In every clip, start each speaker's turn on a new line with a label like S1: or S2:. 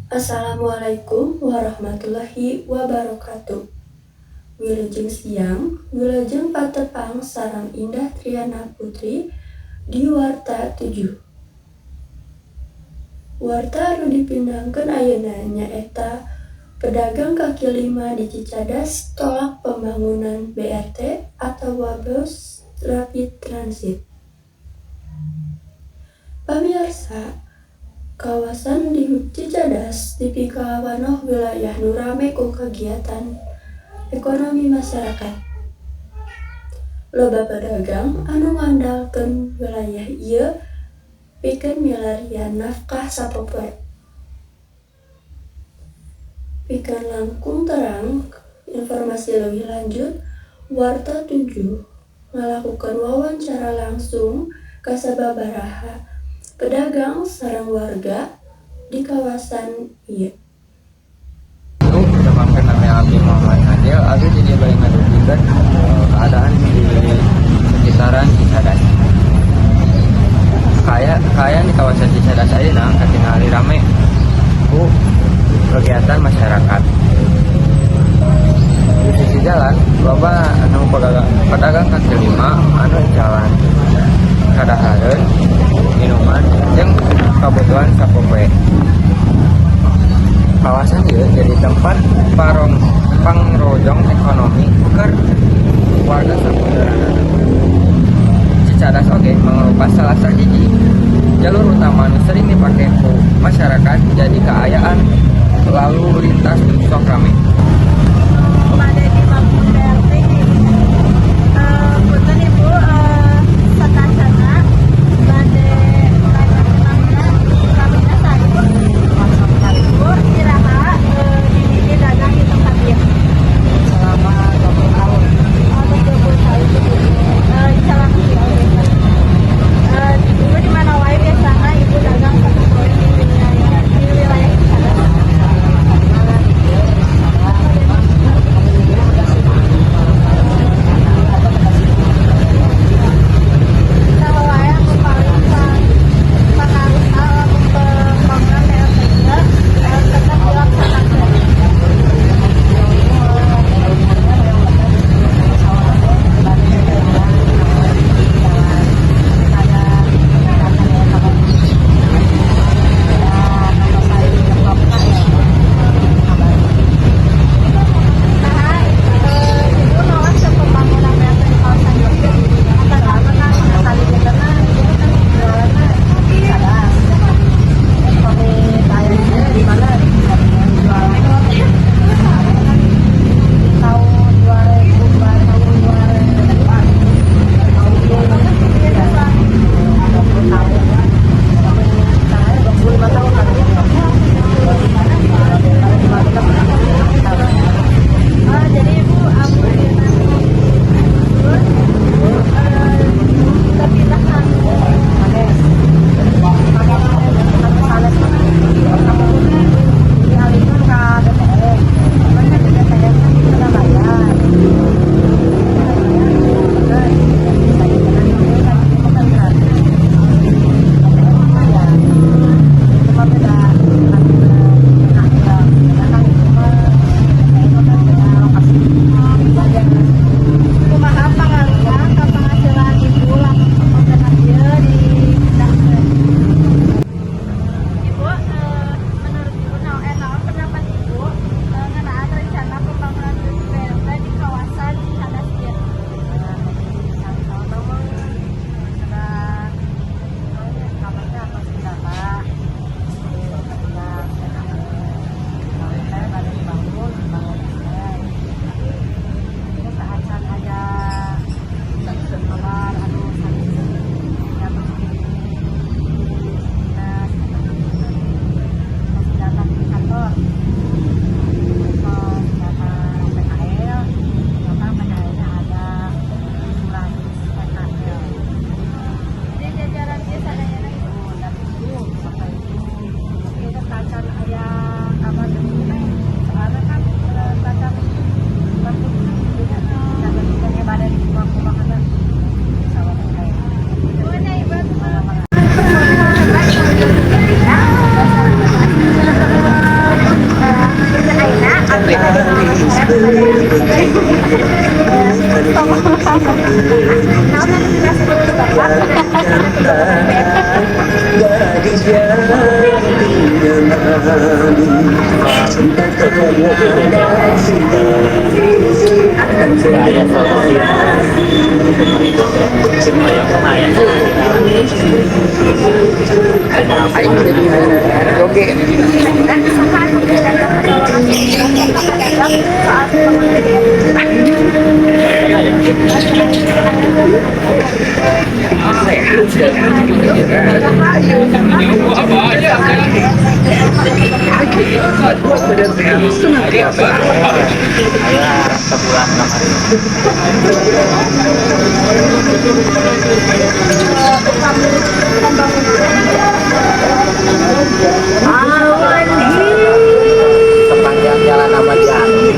S1: Assalamualaikum warahmatullahi wabarakatuh. Wilujeng siang, wilujeng patepang sareng Indah Triana Putri di Warta 7. Warta anu dipindangkeun ayeuna nyaeta pedagang kaki lima di Cicadas tolak pembangunan BRT atau Bus Rapid Transit. Pamirsa, kawasan di Cicadas dipikawanoh wilayah nu rame ku kegiatan ekonomi masyarakat. Loba pedagang anu ngandalkeun wilayah ieu pikeun milarian nafkah sapopoe. Pikeun langkung terang informasi lebih lanjut, Warta 7 ngalakukeun wawancara langsung ka sababaraha pedagang sareng warga di kawasan ieu.
S2: Perkenalkan nama Abdi Muhammad Adil. Abdi jadi balik ngadudukan keadaan di sekitaran Cicadas. Kaya di kawasan Cicadas ayeuna katingali rame ku kegiatan masyarakat. Di sisi jalan loba anu pedagang kaki lima anu jalan kadahareun minuman jeung kebutuhan sapopoe. Kawasan ieu jadi tempat pangrojong ekonomi keur warga sakuliah. Cicadas oge mangrupa salah sahiji jalur utama anu sering dipake ku masyarakat jadi kaayaan lalu lintas sok rame.
S3: Pada di Bangku BRT punten ibu sakasana bade kami saya ibu iraha di dagang di tempat dia selama 20 tahun. 20 tahun salah ibu di mana wae biasanya ibu dagang satu proyek di wilayah Cicadas.
S2: Aing jadi oke. Sepanjang jalan Ahmad Yani.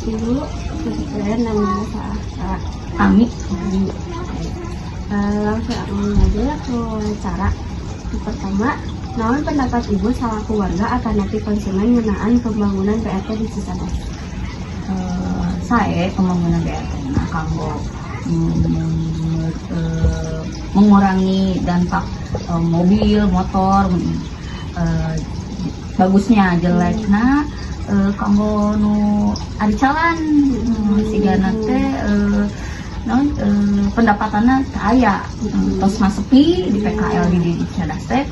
S3: Ibu, kebetulan namanya Ami. Langsung aja ke wawancara. Yang pertama, naon pendapat Ibu selaku warga akan nanti konsumen ngenaan pembangunan BRT di Cicadas?
S4: Saya pembangunan BRT kanggo mengurangi dampak mobil, motor, bagusnya jelekna kanggo nu ari calan sigana teh pendapatanna aya tos sepi di PKL di Cicadas teh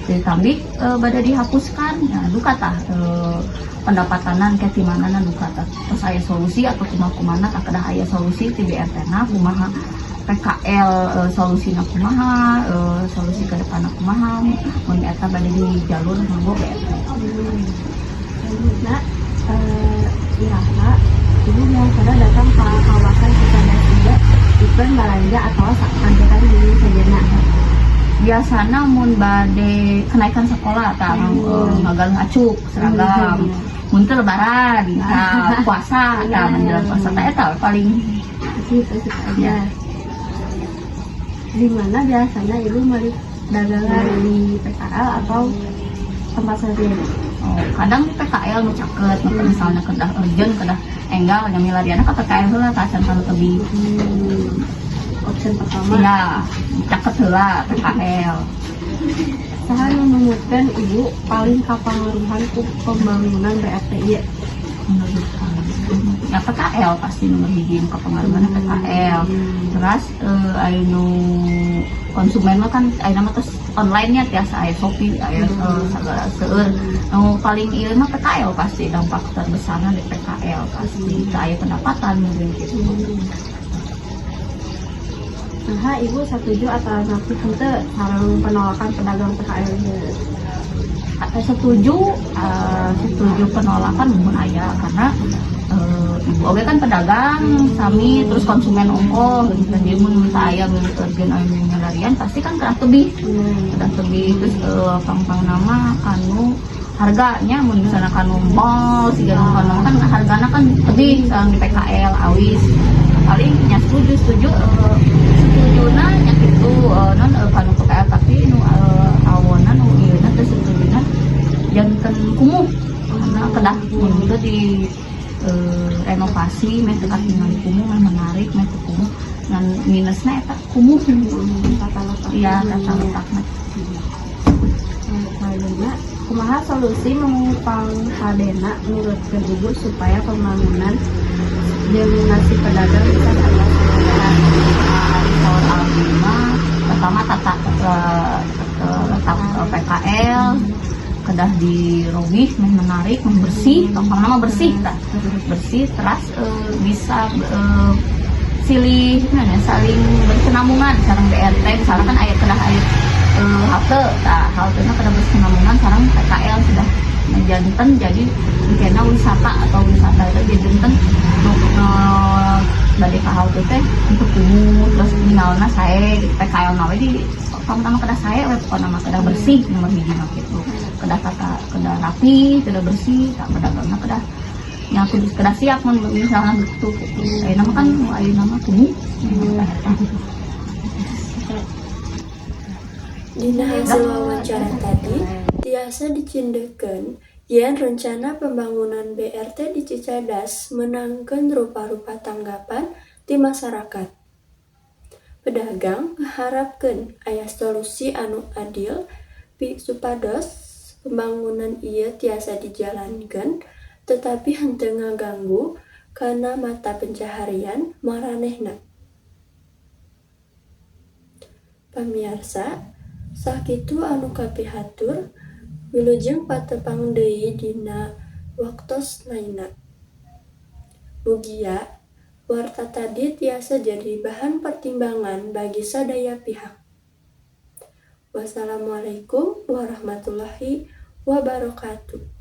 S4: ditambik bada dihapuskan ya duka tah pendapatanan ke timanana duka tah tos aya solusi atau kumaha tah kedah aya solusi ti BRT na kumaha PKL solusina kumaha solusi ke depan kumaha mun eta bade di jalur nganggo BRT.
S3: Nah, Iraha, Ibu biasanya datang ke kawasan Cicadas juga event belanja atau angkutan di sejenak.
S4: Biasana mun bade kenaikan sekolah tah ngagal ngacuk seragam mun teu lebaran puasa menjelang puasa teh eta paling
S3: Gitu aja. Di mana biasanya Ibu beli dagangan di PKL atau tempat sendiri?
S4: Kadang di PKL nu caket misalnya kedah urgent kedah enggal nya milariana ka PKL heula tah can kana tebih.
S3: Opsi pertama.
S4: Ya, caket heula PKL.
S3: Saha nu numutkeun Ibu paling kapangaruhan ku pembangunan BRT ieu?
S4: Ya PKL pasti nomor hiji kapengaruhan PKL. Terus anu konsumen mah kan ayeuna mah terus online nya tiasa aya Shopee aya sagala seueur. Nu paling ieu mah PKL pasti dampak terbesarna di PKL pasti aya pendapatan mungkin gitu.
S3: Nah, Ibu setuju atau nanti henteu sareng penolakan pedagang PKL ini?
S4: Setuju penolakan mun aya karena ibu oge kan pedagang sami terus konsumen ongkoh gitu jadi mun saya milik urgen aya nyalarian pasti kan kedah tebih terus pang nama kanu harganya mun misalnya kanu mall sigana kanu kan hargana kan tebih sareng di PKL awis paling nya setujuna nya kitu non kanu PKL tapi nu awonan nu ieu teh setujuna jangan kumuh karena kedah mun teu di renovasi meh teu katingal kumuh meh menarik meh teu kumuh ngan minusna eta kumuh
S3: Tata letak.
S4: iya tata letakna.
S3: Selanjutnya, kumaha solusi mengupang hadena menurut Ibu supaya pembangunan jeung nasib pedagang bisa
S4: Ari Saur Aldi mah pertama tata letak PKL kedah dirobih menarik bersih gampang nama bersih bersih terus bisa silih saling berkenamungan sareng BRT misalnya kan air kedah air halte haltenya kedah berkenamungan sareng PKL sudah menjantan jadi kena wisata atau wisata itu jadi jantan dari ke halte teh untuk tubuh terus tinggalnya saya PKL nawe di pertama kedah saya nama kedah bersih nomor hiji mah gitu kedah tata kedah rapi kedah bersih tak pedagangna kedah yang kedah siap mun misalnya gitu nama kan ayo nama tubuh
S1: Dina hasil wawancara tadi tiasa dicindekeun yen rencana pembangunan BRT di Cicadas menangkeun rupa-rupa tanggapan di masyarakat. Pedagang mengharapkan aya solusi anu adil supados pembangunan ieu tiasa dijalankan tetapi henteu ngaganggu kana mata pencaharian maranehna. Pamirsa, sakitu anu kapihatur wilujeng patepang deui dina waktos lainna. Mugia warta tadi tiasa jadi bahan pertimbangan bagi sadaya pihak. Wassalamualaikum warahmatullahi wabarakatuh.